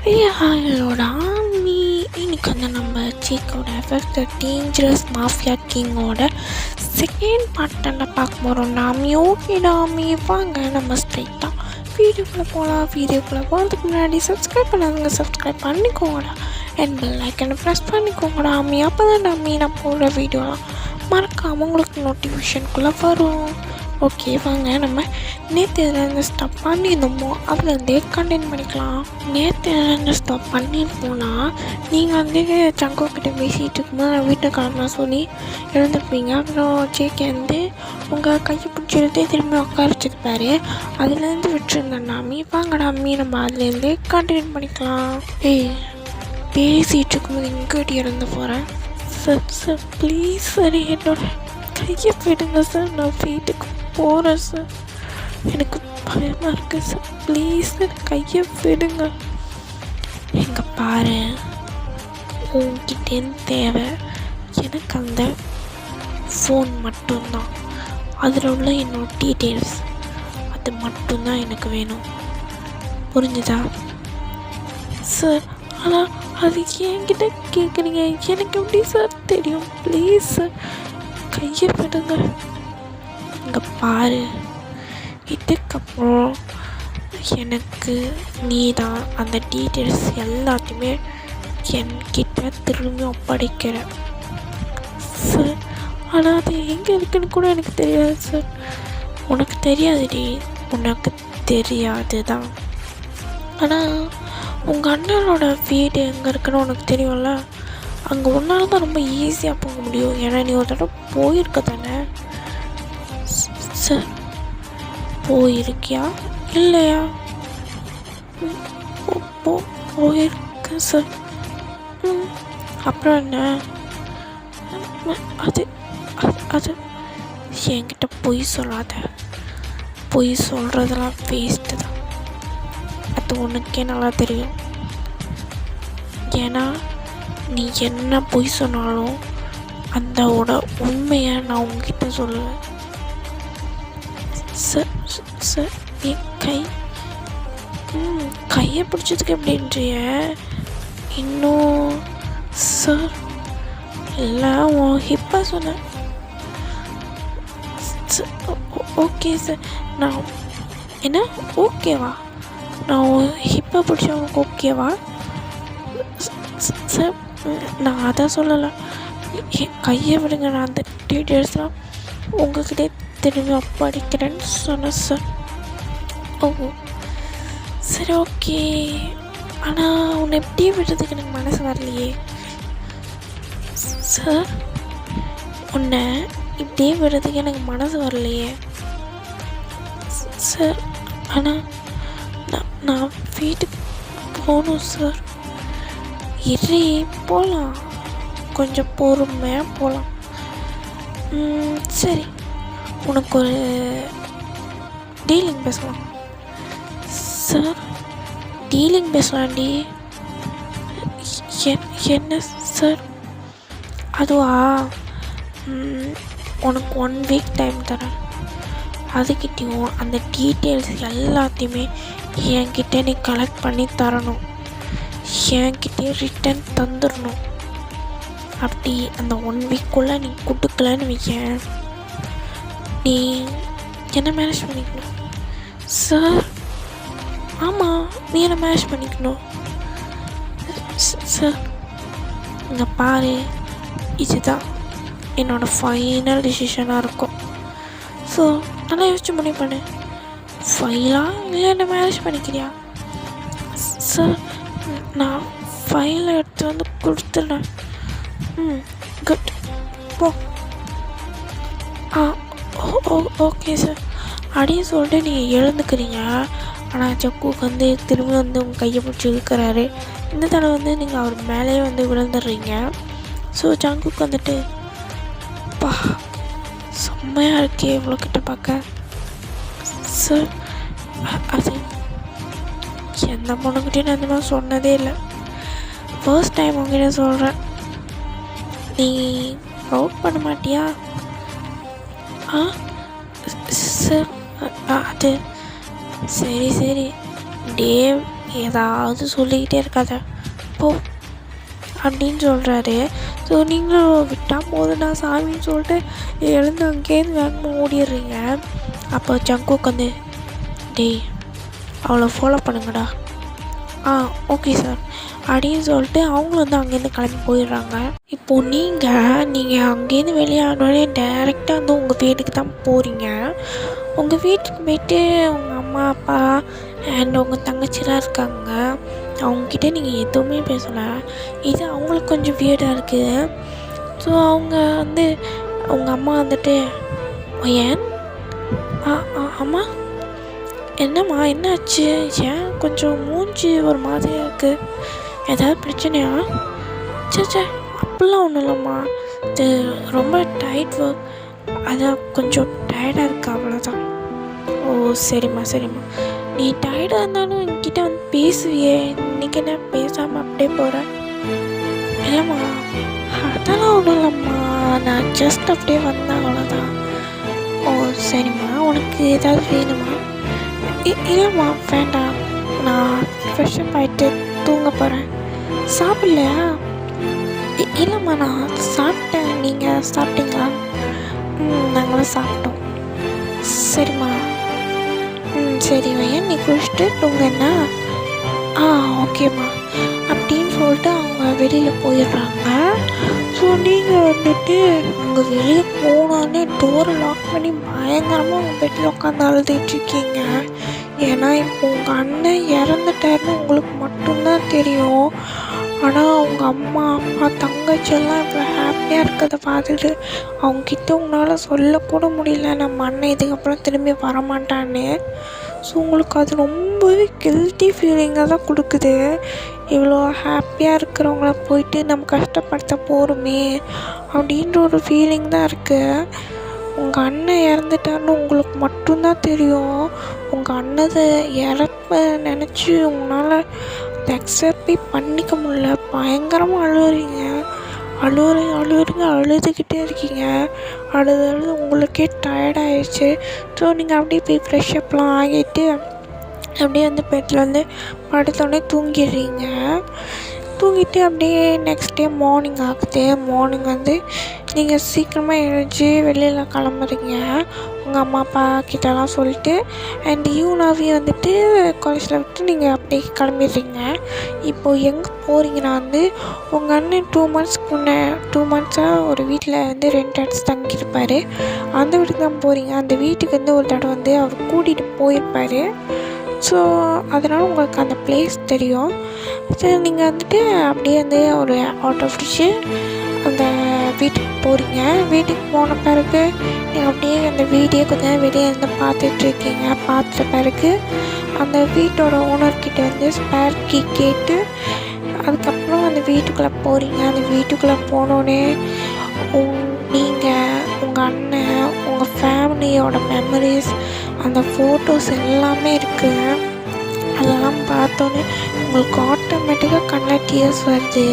ஹலோடா நீ இன்னைக்கு வந்து நம்ம சீக்கோட எஃபெக்ட் டேஞ்சரஸ் மாஃபியா கிங்கோட செகண்ட் பார்ட்டில் பார்க்க போகிறோம். நாமி ஓகேடாமி வாங்க நம்ம ஸ்ட்ரைட்டாக வீடியோக்குள்ளே போகிறதுக்கு முன்னாடி சப்ஸ்கிரைப் பண்ணாதுங்க, சப்ஸ்கிரைப் பண்ணிக்கோங்கடா. அண்ட் பெல் ஐக்கனை ப்ரெஸ் பண்ணிக்கோங்கடா அம்மி. அப்போ தான் அம்மி நான் போடுற வீடியோலாம் மறக்காமல் உங்களுக்கு நோட்டிஃபிகேஷனுக்குள்ளே வரும். ஓகே வாங்க நம்ம நேற்று எதுலேருந்து ஸ்டாப் பண்ணியிருந்தோமோ அதுலேருந்தே கண்டென்ட் பண்ணிக்கலாம். நேற்று எதுலேருந்து ஸ்டாப் பண்ணியிருப்போம்னா நீங்கள் வந்து சங்கோக்கிட்ட பேசிகிட்டு இருக்கும்போது நான் வீட்டை கிளம்புனா சொல்லி எழுந்திருப்பீங்க. அப்புறம் ஜேகே வந்து உங்கள் கையை பிடிச்சிருந்தே திரும்பி உட்கார வச்சுருப்பாரு. அதுலேருந்து விட்டுருந்தேன் நாமி. வாங்கடா அம்மி நம்ம அதுலேருந்தே கண்டென்ட் பண்ணிக்கலாம். பேசிகிட்டு இருக்கும்போது இங்கேடி இறந்து போகிறேன். சார் ப்ளீஸ் சார் என்னோட கையை விடுங்க சார், நான் வீட்டுக்கு போகிறேன் சார், எனக்கு பயமாக இருக்குது சார், ப்ளீஸ் சார் கையை விடுங்க. எங்கே பாரு உங்ககிட்டேருந்து தேவை எனக்கு அந்த ஃபோன் மட்டும்தான், அதில் உள்ள என்னோட டீட்டெயில்ஸ் அது மட்டும்தான் எனக்கு வேணும், புரிஞ்சுதா சார்? ஆனால் அது என்கிட்ட கேட்குறீங்க, எனக்கு எப்படி சார் தெரியும்? ப்ளீஸ் சார் கையை விடுங்க. இங்கே பாரு, இதுக்கப்புறம் எனக்கு நீ தான் அந்த டீட்டெயில்ஸ் எல்லாத்தையுமே என்கிட்ட திரும்பி ஒப்படைக்கிற சார். ஆனால் அது எங்கே இருக்குன்னு கூட எனக்கு தெரியாது சார். உனக்கு தெரியாதுடி, உனக்கு தெரியாது தான். ஆனால் உங்கள் அண்ணனோட வீடு எங்கே இருக்குன்னு உனக்கு தெரியும்ல, அங்கே உன்னால் தான் ரொம்ப ஈஸியாக போக முடியும். ஏன்னா நீ ஒரு தடவை போயிருக்க தானே சார்? போயிருக்கியா இல்லையா? போயிருக்கேன் சார். அப்புறம் என்ன? அது அது என்கிட்ட பொய் சொல்லாத, பொய் சொல்கிறதெல்லாம் வேஸ்ட்டு தான், அது உனக்கே நல்லா தெரியும். ஏன்னா நீ என்ன பொய் சொன்னாலும் அந்தோட உண்மையை நான் உங்ககிட்ட சொல்லுவேன் சார். சார் என் கையை பிடிச்சதுக்கு எப்படின்றிய இன்னும் சார்? இல்லை உன் ஹிப்பா சொன்னேன். ஓகே சார், நான் என்ன ஓகேவா? நான் ஹிப்பை பிடிச்ச உனக்கு ஓகேவா சார்? நான் அதான் சொல்லலை, கையை விடுங்க, நான் அந்த டீட்டெயில்ஸ்லாம் உங்கள்கிட்டே திரும்பி ஒப்படைக்கிறேன்னு சொன்னேன் சார். ஓ சரி ஓகே, ஆனால் உன்னை எப்படியே விடுறதுக்கு எனக்கு மனசு வரலையே சார். உன்னை இப்படியே விடுறதுக்கு எனக்கு மனசு வரலையே சார். ஆனால் நான் வீட்டுக்கு போகணும் சார். இரு போகலாம், கொஞ்சம் பொறுமையாக போகலாம். சரி, உனக்கு ஒரு டீலிங் பேசலாம் சார். டீலிங் பேசலாண்டி. என்ன சார்? அதுவா, உனக்கு 1 வீக் டைம் தரேன். அதுக்கிட்டையும் அந்த டீட்டெயில்ஸ் எல்லாத்தையுமே என்கிட்ட நீ கலெக்ட் பண்ணி தரணும், என்கிட்டே ரிட்டன் தந்துடணும். அப்படி அந்த 1 வீக்குள்ளே நீ கொடுக்கலன்னு வைக்க, நீ என்ன மேனேஜ் பண்ணிக்கணும் சார். ஆமாம், நீ என்ன மேனேஜ் பண்ணிக்கணும் சார். இங்கே பாரு, இதுதான் என்னோடய ஃபைனல் டிசிஷனாக இருக்கும். ஸோ நல்லா யோசிச்சு முடிவு பண்ணு, ஃபைலாக இல்லை என்ன மேனேஜ் பண்ணிக்கிறியா சார்? நான் ஃபைலை எடுத்து வந்து கொடுத்துட்றேன். குட், போ. ஓகே சார் அப்படின்னு சொல்லிட்டு நீங்கள் எழுந்துக்கிறீங்க. ஆனால் சக்குக்கு வந்து திரும்பி வந்து உங்கள் கையை பிடிச்சி இழுக்கிறாரு. இந்த தடவை வந்து நீங்கள் அவர் மேலேயே வந்து விழுந்துடுறீங்க. ஸோ ஜங்குக்கு வந்துட்டு பா செம்மையாக இருக்கே இவ்வளோ கிட்ட பார்க்க சார். அது எந்த பொண்ணுக்கிட்டேயும் நான் இந்த மாதிரி சொன்னதே இல்லை, ஃபர்ஸ்ட் டைம் உங்ககிட்ட சொல்கிறேன். நீ ப்ரௌட் பண்ண மாட்டியா? சார் அது சரி டேவ் ஏதாவது சொல்லிக்கிட்டே இருக்காத போ அப்படின்னு சொல்கிறாரு. ஸோ நீங்களும் விட்டால் போதுண்ணா சாமின்னு சொல்லிட்டு எழுந்து அங்கேருந்து வேகமாக ஓடிடுறீங்க. அப்போ ஜங்குக்கு வந்து டேய் அவளை ஃபாலோ பண்ணுங்கடா. ஓகே சார் அப்படின்னு சொல்லிட்டு அவங்களும் வந்து அங்கேருந்து கிளம்பி போயிடுறாங்க. இப்போது நீங்கள் அங்கேருந்து வெளியானோடனே டைரெக்டாக வந்து உங்கள் வீட்டுக்கு தான் போகிறீங்க. உங்கள் வீட்டுக்கு போய்ட்டு உங்கள் அம்மா அப்பா அண்ட் உங்கள் தங்கச்சிலாம் இருக்காங்க. அவங்கக்கிட்ட நீங்கள் எதுவுமே பேசலை. இது அவங்களுக்கு கொஞ்சம் வியர்டாக இருக்குது. ஸோ அவங்க வந்து உங்கள் அம்மா வந்துட்டு ஏன் அம்மா என்னம்மா என்னாச்சு, ஏன் கொஞ்சம் மூஞ்சி ஒரு மாதிரியாக இருக்குது, ஏதாவது பிரச்சனையா? சே அப்படிலாம் ஒன்றும் இல்லைம்மா, இது ரொம்ப டைட் ஒர்க், அதான் கொஞ்சம் டயர்டாக இருக்குது அவ்வளோதான். ஓ சரிம்மா நீ டயர்டாக இருந்தாலும் என்கிட்ட வந்து பேசுவியே, இன்றைக்கி என்ன பேசாமல் அப்படியே போகிறேன்? இல்லைம்மா அதெல்லாம் ஒன்றும் இல்லைம்மா, நான் ஜஸ்ட் அப்படியே வந்தேன் அவ்வளோதான். ஓ சரிம்மா உனக்கு ஏதாவது வேணுமா? இல்லைம்மா வேண்டாம், நான் ஃப்ரெஷ்ஷப் ஆகிட்டு தூங்க போகிறேன். சாப்பிட்லையா? இல்லைம்மா நான் சாப்பிட்டேன், நீங்கள் சாப்பிட்டீங்களா? நாங்களும் சாப்பிட்டோம். சரிம்மா சரி வையன் நீ குளிச்சுட்டு தூங்கன்னா. ஓகேம்மா அப்படின்னு சொல்லிட்டு அவங்க வெளியில் போயிடுறாங்க. ஸோ நீங்கள் வந்துட்டு அங்கே வெளியே போனோடனே டோரை லாக் பண்ணி பயங்கரமாக உங்கள் பெட்டில் உட்காந்து அழுதுகிட்ருக்கீங்க. ஏன்னா இப்போ உங்கள் அண்ணன் இறந்துட்டாருன்னு உங்களுக்கு மட்டும்தான் தெரியும். ஆனால் அவங்க அம்மா அப்பா தங்கச்சியெல்லாம் இப்போ ஹாப்பியாக இருக்கிறத பார்த்துட்டு அவங்கக்கிட்ட உங்களால் சொல்லக்கூட முடியல நம்ம அண்ணன் இதுக்கப்புறம் திரும்பி வரமாட்டான்னு. ஸோ உங்களுக்கு அது ரொம்பவே கில்ட்டி ஃபீலிங்காக தான் கொடுக்குது. இவ்வளோ ஹாப்பியாக இருக்கிறவங்கள போயிட்டு நம்ம கஷ்டப்படுத்த போகிறோமே அப்படின்ற ஒரு ஃபீலிங் தான் இருக்குது. உங்கள் அண்ணன் இறந்துட்டாருன்னு உங்களுக்கு மட்டும்தான் தெரியும். உங்கள் அண்ணதை இறப்ப நினச்சி உங்களால் அதை அக்செப்டே பண்ணிக்க முடியல. பயங்கரமாக அழுதுகிட்டே இருக்கீங்க. அழுது உங்களுக்கே டயர்டாகிடுச்சு. ஸோ நீங்கள் அப்படியே போய் ஃப்ரெஷ்ஷப்லாம் ஆகிட்டு அப்படியே வந்து பெட்டில் வந்து படுத்தோடனே தூங்கிட்டு அப்படியே நெக்ஸ்ட் டே மார்னிங் ஆகுது. மார்னிங் வந்து நீங்கள் சீக்கிரமாக எழுந்து வெளியில் கிளம்புறீங்க உங்கள் அம்மா அப்பா கிட்டலாம் சொல்லிட்டு. அண்ட் யூனாவையும் வந்துட்டு காலேஜில் விட்டு நீங்கள் அப்படியே கிளம்பிடுறீங்க. இப்போது எங்கே போகிறீங்கன்னா வந்து உங்கள் அண்ணன் 2 மந்த்ஸாக ஒரு வீட்டில் வந்து ரெண்ட் அடிச்சு தங்கியிருப்பார். அந்த வீட்டுக்கு தான் போகிறீங்க. அந்த வீட்டுக்கு வந்து ஒரு தடவை வந்து அவர் கூட்டிகிட்டு போயிருப்பார். ஸோ அதனால் உங்களுக்கு அந்த பிளேஸ் தெரியும். ஸோ நீங்கள் வந்துட்டு அப்படியே வந்து ஒரு ஆட்டோ பிடிச்சி அந்த வீட்டுக்கு போகிறீங்க. வீட்டுக்கு போன பிறகு நீங்கள் அப்படியே அந்த வீடியோ கொஞ்சம் வெளியே இருந்து பார்த்துட்ருக்கீங்க. பார்த்துட்ட பிறகு அந்த வீட்டோட ஓனர்கிட்ட வந்து ஸ்பேர் கீ கேட்டு அதுக்கப்புறம் அந்த வீட்டுக்குள்ளே போகிறீங்க. அந்த வீட்டுக்குள்ளே போனோடனே நீங்கள் உங்கள் அண்ணன் உங்கள் ஃபேமிலியோட மெமரிஸ் அந்த ஃபோட்டோஸ் எல்லாமே இருக்குது. அதெல்லாம் பார்த்தோன்னே உங்களுக்கு ஆட்டோமேட்டிக்காக கண்ணில் டியர்ஸ் வருது.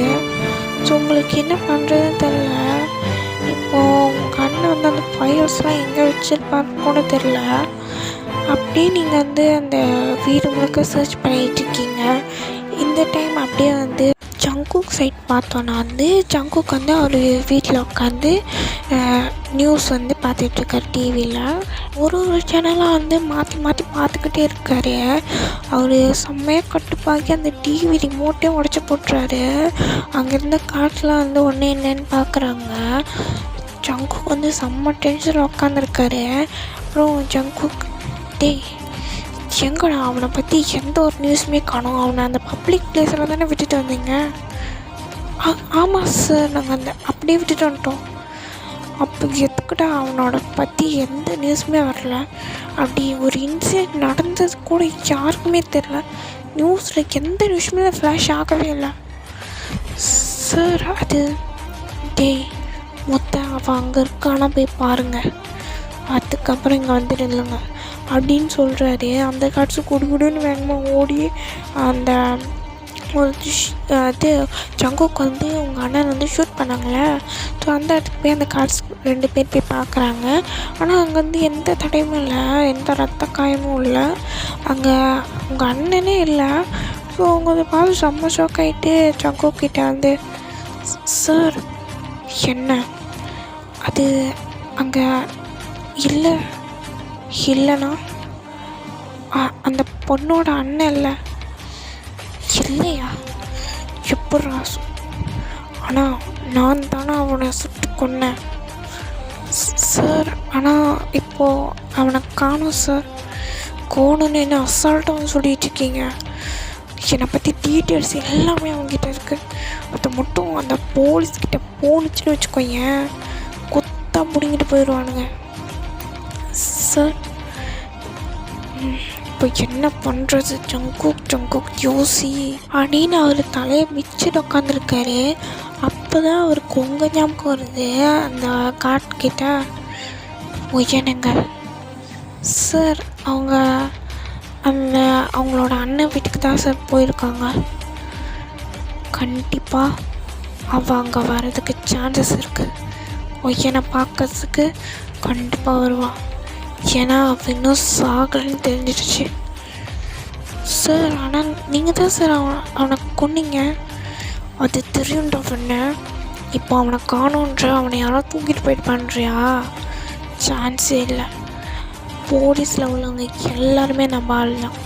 ஸோ உங்களுக்கு என்ன பண்ணுறதுன்னு தெரில. இப்போது உங்கள் அண்ணன் வந்து அந்த ஃபைல்ஸ்லாம் எங்கே வச்சுருப்பான்னு கூட தெரில. அப்படியே நீங்கள் வந்து அந்த வீடு முழுக்க சர்ச் பண்ணிகிட்ருக்கீங்க. இந்த டைம் அப்படியே வந்து ஜங்குக் சைட் பார்த்தோன்னா வந்து ஜங்குக் வந்து அவர் வீட்டில் உட்காந்து நியூஸ் வந்து பார்த்துட்ருக்கார் டிவியில். ஒரு சேனலாக வந்து மாற்றி பார்த்துக்கிட்டே இருக்கார். அவர் செம்மையாக கட்டுப்பாக்கி அந்த டிவி ரிமோட்டே உடச்சி போட்டுறாரு. அங்கேருந்த காற்றுலாம் வந்து ஒன்று என்னன்னு பார்க்குறாங்க. ஜங்குக் வந்து செம்ம டென்ஷனில் உட்காந்துருக்காரு. அப்புறம் ஜங்குக் டேய் எங்கடா அவனை பற்றி எந்த ஒரு நியூஸுமே காணோம், அவனை அந்த பப்ளிக் பிளேஸில் தானே விட்டுட்டு வந்தீங்க? ஆமாம் சார் நாங்கள் அப்படியே விட்டுட்டு வந்துட்டோம். அப்போ எதுக்குடா அவனோட பற்றி எந்த நியூஸுமே வரல? அப்படி ஒரு இன்சிடென்ட் நடந்தது கூட யாருக்குமே தெரில. நியூஸில் எந்த நியூஸுமே ஃப்ளாஷ் ஆகவே இல்லை சார். அது டேய் அவன் அங்கே இருக்கானா போய் பாருங்கள், அதுக்கப்புறம் இங்கே வந்துட்டு இல்லைங்க அப்படின்னு சொல்கிறாரு. அந்த காட்சி குடுன்னு வேகமாக ஓடி அந்த அது ஜங்குக்கு வந்து உங்கள் அண்ணன் வந்து ஷூட் பண்ணாங்களே. ஸோ அந்த இடத்துக்கு போய் அந்த கார்ட்ஸ் 2 பேர் போய் பார்க்குறாங்க. ஆனால் அங்கே வந்து எந்த தடையும் இல்லை, எந்த ரத்த காயமும் இல்லை. அங்கே உங்கள் அண்ணனே இல்லை. ஸோ அவங்க அதை பார்த்து செம்ம ஷாக் ஆகிட்டு ஜங்குக் கிட்ட வந்து, சார் என்ன அது அங்கே இல்லை இல்லைண்ணா அந்த பொண்ணோட அண்ணன் இல்லை இல்லையா எப்பட்றா ஆனால் நான் தானே அவனை சுட்டு கொன்னேன் சார். ஆனால் இப்போது அவனை காணோம் சார். கோணுன்னு என்ன அசால்ட்டாக சொல்லிட்டு இருக்கீங்க. என்னை பற்றி டீட்டெயில்ஸ் எல்லாமே அவங்ககிட்ட இருக்குது. அதை மட்டும் அந்த போலீஸ்கிட்ட போணுச்சுன்னு வச்சுக்கோங்க, கொத்தா பிடிங்கிட்டு போயிடுவானுங்க சார். இப்போ என்ன பண்ணுறது ஜங்குக் யோசி அப்படின்னு அவர் தலையை மிச்சிட்டு உட்காந்துருக்காரு. அப்போ தான் அவருக்கு உங்கள் ஞாபகம் வருது. அந்த காட்கிட்ட உயனங்கள் சார் அவங்க அவங்களோட அண்ணன் வீட்டுக்கு தான் சார் போயிருக்காங்க. கண்டிப்பாக அவள் அங்கே வர்றதுக்கு சான்சஸ் இருக்குது. ஒய்யனை பார்க்கறதுக்கு கண்டிப்பாக வருவான். ஏன்னா அவள் இன்னும் சாகலைன்னு தெரிஞ்சிடுச்சு சார். ஆனால் நீங்கள் தான் சார் அவனை கொன்னீங்க. அது தெரியும்டா பண்ண. இப்போ அவனை காணோன்ற அவனை யாரோ தூக்கிட்டு போயிட்டு பண்ணுறியா? சான்ஸே இல்லை. போலீஸில் உள்ளவங்க எல்லாருமே நம்ம ஆள் தான்.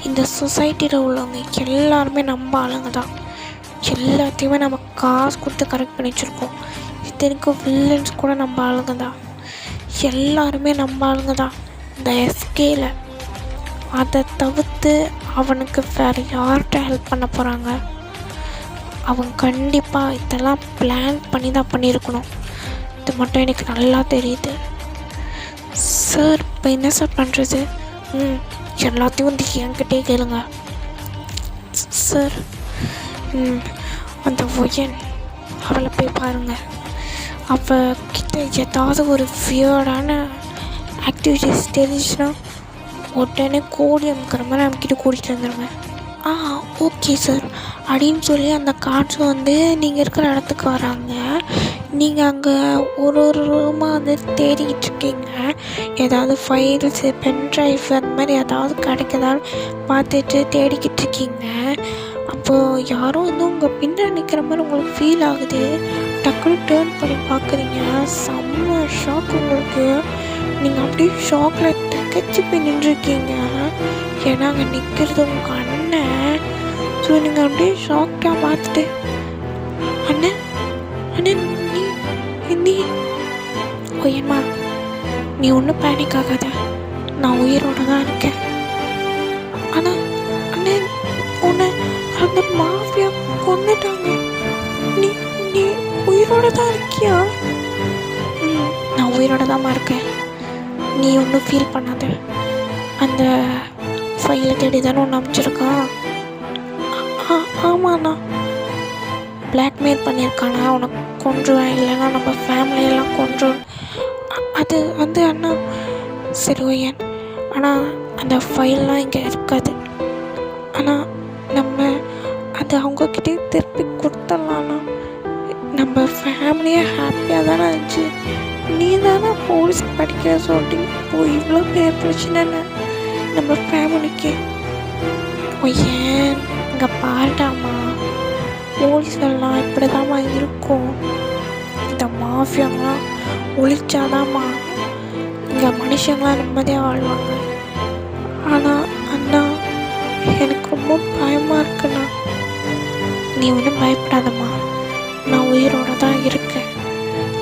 இந்த சொசைட்டியில் உள்ளவங்க எல்லாருமே நம்ம ஆளுங்க தான். எல்லாத்தையுமே நம்ம காசு கொடுத்து கரெக்ட் பண்ணி வச்சுருக்கோம். இத்தனைக்கும் வில்லன்ஸ் கூட நம்ம ஆளுங்க தான். எல்லாருமே நம்ம ஆளுங்க தான் இந்த எஸ்கேல. அதை தவிர்த்து அவனுக்கு வேறு யார்கிட்ட ஹெல்ப் பண்ண போகிறாங்க? அவன் கண்டிப்பாக இதெல்லாம் பிளான் பண்ணி தான் பண்ணியிருக்கணும். இது மட்டும் எனக்கு நல்லா தெரியுது சார். இப்போ என்ன சார் பண்ணுறது? எல்லாத்தையும் வந்து என்கிட்டே கேளுங்க சார். அந்த ஒயன் அவளை போய் பாருங்கள். அவகிட்ட ஏதாவது ஒரு வியர்டான ஆக்டிவிட்டிஸ் தெரிஞ்சுன்னா உடனே கோடி அமுக்கிற மாதிரி நம்மக்கிட்ட கூட்டிகிட்டு வந்துடுங்க. ஓகே சார் அப்படின்னு சொல்லி அந்த கார்ட்ஸும் வந்து நீங்கள் இருக்கிற இடத்துக்கு வராங்க. நீங்கள் அங்கே ஒரு ரூமாக வந்து தேடிக்கிட்டு இருக்கீங்க. ஏதாவது ஃபைல்ஸு பென்ட்ரைவ் அந்த மாதிரி ஏதாவது கிடைக்குதான்னு பார்த்துட்டு தேடிக்கிட்டு இருக்கீங்க. அப்போது யாரும் வந்து உங்கள் பின்னாடி நிற்கிற மாதிரி உங்களுக்கு ஃபீல் ஆகுது. டக்குனு டேர்ன் பண்ணி பார்க்குறீங்க. செம்ம ஷாக் உங்களுக்கு. நீங்கள் அப்படியே ஷாக்கில் திகச்சு போய் நின்றுருக்கீங்க. ஏன்னா அங்கே நிற்கிறது உங்கள் அண்ணன். ஸோ நீங்கள் அப்படியே ஷாக்காக பார்த்துட்டு, அண்ணன் அண்ணன் நீ ஓயம்மா நீ ஒன்றும் பேனிக் ஆகாத, நான் உயிரோடு தான் இருக்கேன். ஆனால் அண்ணன் உன்னை அந்த மாஃபியா கொண்டுட்டாங்க. நீ நீ உயிரோடு தான் இருக்கியா? நான் உயிரோடு தான்மா இருக்கேன். நீ ஒன்றும் ஃபீல் பண்ணாத. அந்த ஃபைலை தேடி தானே ஒன்று அனுப்பிச்சிருக்கான். ஆமாண்ணா. பிளாக்மெயில் பண்ணியிருக்கானா உனக்கு கொன்றுவேன், இல்லைன்னா நம்ம ஃபேமிலியெல்லாம் கொன்றுவேன். அது வந்து அண்ணா சரி ஓயன், ஆனால் அந்த ஃபைல்லாம் இங்கே இருக்காது. ஆனால் நம்ம அது அவங்கக்கிட்டே திருப்பி கொடுத்துடலாண்ணா. நம்ம ஃபேமிலியே ஹாப்பியாக தானே இருந்துச்சு. நீ தானே போலீஸ் படிக்கிற சொல்லி இப்போ இவ்வளோ பெரிய பிரச்சனைன்னு நம்ம ஃபேமிலிக்கு. ஏன் இங்கே பாருடாமா, போலீஸ்கள்லாம் இப்படி தாம்மா இருக்கும். இந்த மாஃபியாங்களாம் ஒழிச்சாதாம்மா இங்கே மனுஷங்களாம் நிம்மதியாக வாழ்வாங்க. ஆனால் அண்ணா எனக்கு ரொம்ப பயமாக இருக்குண்ணா. நீ ஒன்றும் பயப்படாதம்மா, நான் உயிரோடு தான் இருக்கேன்.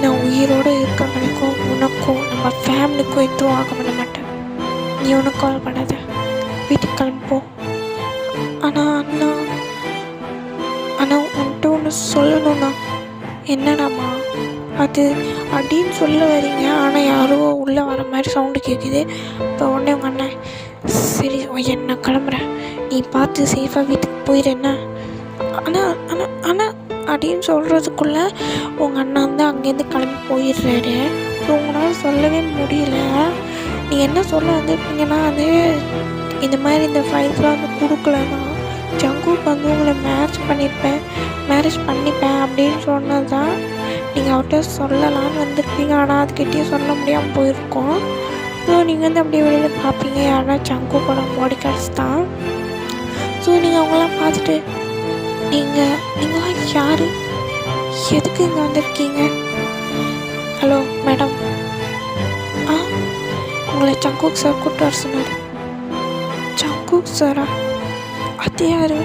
நான் உயிரோடு இருக்க வரைக்கும் உனக்கும் நம்ம ஃபேமிலிக்கும் எதுவும் ஆக பண்ண மாட்டேன். நீ ஒன்றும் கால் பண்ணாத, வீட்டுக்கு கிளம்புப்போம். ஆனால் அண்ணா உன்ட்டு ஒன்று சொல்லணும்ண்ணா. என்னடாம்மா அது அப்படின்னு சொல்ல வரீங்க, ஆனால் யாரோ உள்ளே வர மாதிரி சவுண்டு கேட்குது. இப்போ உடனே உங்கள் அண்ணன் சரி என்ன கிளம்புறேன், நீ பார்த்து சேஃபாக வீட்டுக்கு போயிடுறேன்னா. ஆனால் ஆனால் ஆனால் அப்படின்னு சொல்கிறதுக்குள்ளே உங்கள் அண்ணன் வந்து அங்கேருந்து கிளம்பி போயிடுறாரு. ஸோ உங்களால் சொல்லவே முடியல. நீங்கள் என்ன சொல்ல வந்திருப்பீங்கன்னா, அது இந்த மாதிரி இந்த ஃபைல்ஸ்லாம் வந்து கொடுக்கலன்னா ஜங்குக்கு வந்து உங்களை மேரேஜ் பண்ணிப்பேன் அப்படின்னு சொன்னது தான் நீங்கள் அவர்கிட்ட சொல்லலான்னு வந்திருப்பீங்க. ஆனால் அதுக்கிட்டே சொல்ல முடியாமல் போயிருக்கோம். ஸோ நீங்கள் வந்து அப்படியே வெளியில் பார்ப்பீங்க, யாருன்னா ஜங்கு கூட பாடி கார்ட்ஸ் தான். ஸோ நீங்கள் அவங்களாம் பார்த்துட்டு நீங்களாம் யார், எதுக்கு இங்கே வந்திருக்கீங்க? ஹலோ மேடம், உங்களை சங்குக் சார் கூப்பிட்டு வர சொன்னார். சங்குக் சாரா? அது யார்?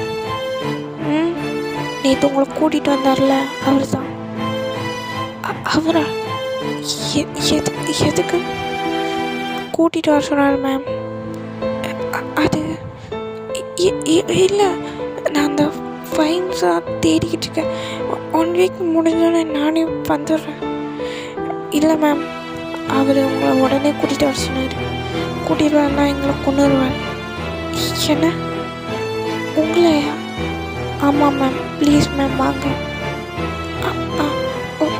நேற்று உங்களை கூட்டிகிட்டு வந்தார்ல, அவர் தான். அவரா? எதுக்கு கூட்டிகிட்டு வர சொன்னார் மேம்? அது இல்லை, நான் அந்த ஃபைன்ஸாக தேடிக்கிட்டு இருக்கேன். 1 வீக் முடிஞ்சோன்னே நானே வந்துடுறேன். இல்லை மேம், அவர் உங்களை உடனே கூட்டிகிட்டு வர சொன்னார். கூட்டிகிட்டு வரலாம் எங்களை கொண்டுருவார். என்ன உங்களையா? ஆமாம் மேம், ப்ளீஸ் மேம் வாங்க.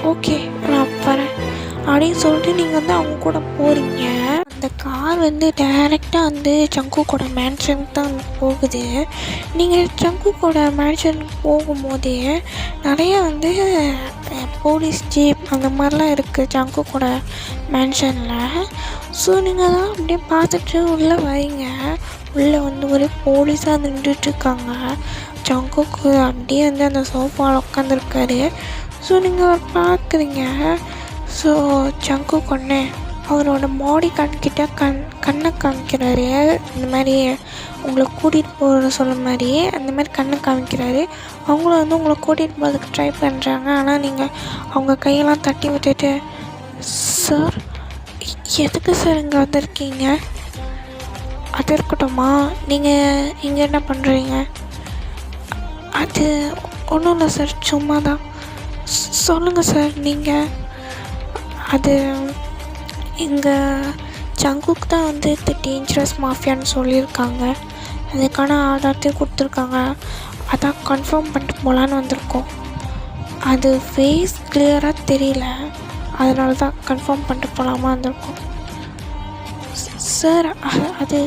ஓகே நான் வரேன் அப்படின்னு சொல்லிட்டு நீங்கள் வந்து அவங்க கூட போகிறீங்க. அந்த கார் வந்து டைரெக்டாக சங்குக்கோட மேன்ஷனுக்கு தான் போகுது. நீங்கள் சங்குக்கோட மேன்ஷனுக்கு போகும்போதே நிறையா போலீஸ் ஜீப் அந்த மாதிரிலாம் இருக்குது சங்குக்கோட மேன்ஷனில். ஸோ நீங்கள் தான் அப்படியே பார்த்துட்டு உள்ளே வரீங்க. உள்ளே ஒரு போலீஸாக நின்றுட்டுருக்காங்க. சங்குக்கு அப்படியே அந்த சோஃபாவில் உட்காந்துருக்காரு. ஸோ நீங்கள் பார்க்குறீங்க. ஸோ சங்குக் ஒன்று அவரோட பாடி கார்ட்கிட்ட கண்ணை காமிக்கிறாரு. இந்த மாதிரி உங்களை கூட்டிகிட்டு போகிற சொல்ல மாதிரி அந்த மாதிரி கண்ணை காமிக்கிறாரு. அவங்களும் உங்களை கூட்டிகிட்டு போகிறதுக்கு ட்ரை பண்ணுறாங்க. ஆனால் நீங்கள் அவங்க கையெல்லாம் தட்டி விட்டுட்டு, சார் எதுக்கு சார் இங்கே வந்திருக்கீங்க? அது இருக்கட்டும்மா, நீங்கள் இங்கே என்ன பண்ணுறீங்க? அது ஒன்றும் இல்லை சார், சும்மா தான். சொல்லுங்கள் சார். நீங்கள் அது எங்கள் சங்குக்கு தான் இது டேஞ்சரஸ் மாஃபியான்னு சொல்லியிருக்காங்க. அதுக்கான ஆதாரத்தையும் கொடுத்துருக்காங்க. அதான் கன்ஃபார்ம் பண்ணிட்டு போகலான்னு வந்திருக்கோம். அது ஃபேஸ் கிளியராக தெரியல, அதனால தான் கன்ஃபார்ம் பண்ணிட்டு போகலாமா வந்திருக்கோம் சார். அது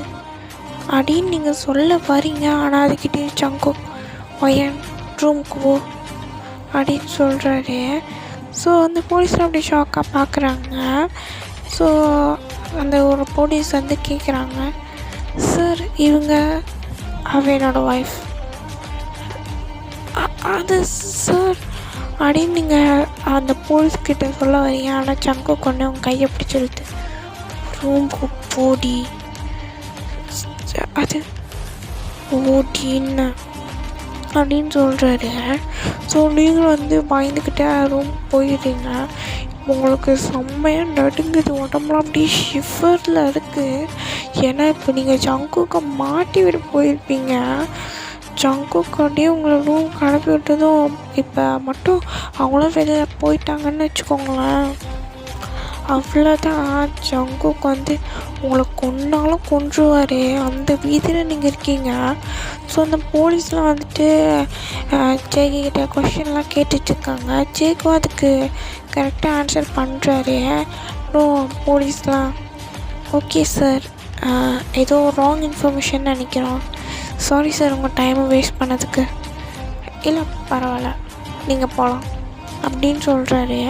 அப்படின்னு நீங்கள் சொல்ல வரீங்க. ஆனால் அதுக்கிட்டே சங்குக் ஒயன் ரூமுக்கு போ அப்படின்னு சொல்கிறாரு. ஸோ போலீஸ்லாம் அப்படி ஷாக்காக பார்க்குறாங்க. ஸோ ஒரு போலீஸ் கேட்குறாங்க, சார் இவங்க என்னோடய ஒய்ஃப். அது சார் அப்படின்னு நீங்கள் அந்த போலீஸ்கிட்ட சொல்ல வரீங்க. ஆனால் சங்குக் கொண்டு உங்கள் கையை பிடிச்சிருது. ரூமுக்கு போடி. அது ஓடின்னு அப்படின்னு சொல்கிறாரு. ஸோ நீங்களும் பயந்துக்கிட்டே ரூம் போயிடுறீங்க. உங்களுக்கு செம்மையாக நடுங்குது, உடம்புலாம் அப்படியே ஷிஃபரில் இருக்குது. ஏன்னா இப்போ நீங்கள் சங்குக்கை மாட்டி விட போயிருப்பீங்க. சங்குக் அப்படியே உங்களை ரூம் கிளப்பி விட்டதும் இப்போ மட்டும் அவங்களும் வெளியில் போயிட்டாங்கன்னு வச்சுக்கோங்களேன், அவ்வளோதான். சங்குக் உங்களை கொன்னாலும் கொன்றுவார். அந்த வீதியில் நீங்கள் இருக்கீங்க. ஸோ அந்த போலீஸ்லாம் ஜேகிட்ட கொஷின்லாம் கேட்டுட்ருக்காங்க. ஜேக்கும் அதுக்கு கரெக்டாக ஆன்சர் பண்ணுறாரு. அப்புறம் போலீஸ்லாம், ஓகே சார், ஏதோ ராங் இன்ஃபர்மேஷன் நினைக்கிறோம். சாரி சார் உங்கள் டைமை வேஸ்ட் பண்ணதுக்கு. இல்லை பரவாயில்ல, நீங்கள் போகலாம் அப்படின்னு சொல்கிறாரு.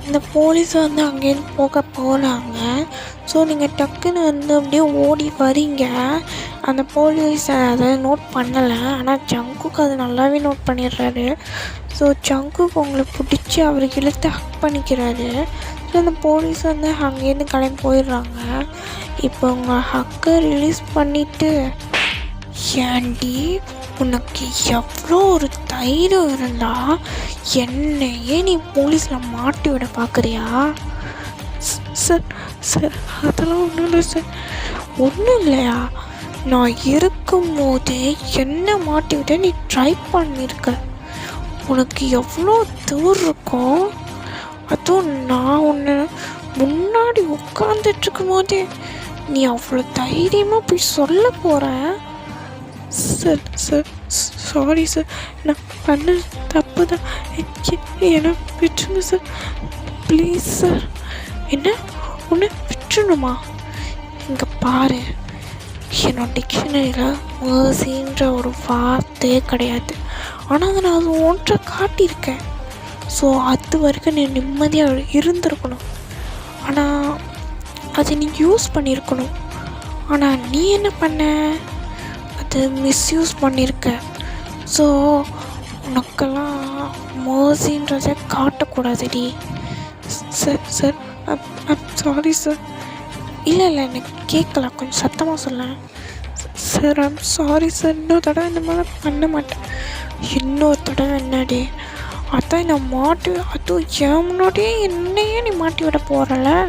இந்த போலீஸ் அங்கேருந்து போகலாங்க. ஸோ நீங்கள் டக்குன்னு அப்படியே ஓடி வரீங்க. அந்த போலீஸ் அதை நோட் பண்ணலை, ஆனால் சங்குக்கு அது நல்லாவே நோட் பண்ணிடுறாரு. ஸோ சங்குக்கு உங்களை பிடிச்சி அவருக்கு இழுத்து ஹக் பண்ணிக்கிறாரு. ஸோ அந்த போலீஸ் அங்கேருந்து கிளம்பி போயிடுறாங்க. இப்போ உங்கள் ஹக்கை ரிலீஸ் பண்ணிவிட்டு, ஏண்டி உனக்கு எவ்வளோ ஒரு தைரியம் இருந்தால் என்னையே நீ போலீஸில் மாட்டி விட பார்க்குறியா? சார் சார் அதெல்லாம் ஒன்றும் இல்லை சார். ஒன்றும் இல்லையா? நான் இருக்கும்போதே என்ன மாட்டி விட நீ ட்ரை பண்ணியிருக்க. உனக்கு எவ்வளோ தூரம் இருக்கும். அதுவும் நான் ஒன்று முன்னாடி உட்காந்துட்ருக்கும் போதே நீ அவ்வளோ தைரியமாக போய் சொல்ல போகிறேன். சார் சார் சாரி சார், நான் பண்ண தப்பு தான், என்னை விட்டுருங்க சார் ப்ளீஸ் சார். என்ன ஒன்று விட்டுணுமா? இங்கே பாரு, என்னோட டிக்ஷனரியில் மர்சின்ற ஒரு வார்த்தையே கிடையாது. ஆனால் அதை நான் அது ஒன்றை காட்டியிருக்கேன். ஸோ அது வரைக்கும் நீ நிம்மதியாக இருந்திருக்கணும். ஆனால் அதை நீ யூஸ் பண்ணியிருக்கணும். ஆனால் நீ என்ன பண்ண? அதை மிஸ்யூஸ் பண்ணியிருக்க. ஸோ உனக்கெல்லாம் மர்சின்றதை காட்டக்கூடாதுடி. Sir sorry sir. இல்லை எனக்கு கேட்கல, கொஞ்சம் சத்தமாக சொல்லேன். சார் சாரி சார், இன்னொரு தடவை இந்த மாதிரி பண்ண மாட்டேன். இன்னொரு தடவை என்னடி? அதான் நான் அதுவும் என் முன்னாடியே என்னையே நீ மாட்டி விட போகிறல.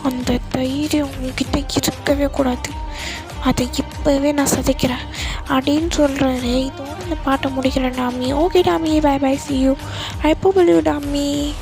அந்த தைரியம் உங்ககிட்ட இருக்கவே கூடாது. அதை இப்போவே நான் சதைக்கிறேன் அப்படின்னு சொல்கிறாரு. இதோட இந்த பாட்டை முடிக்கிறேன் Tommy. Okay Tommy, bye bye, see you. I hope you Tommy.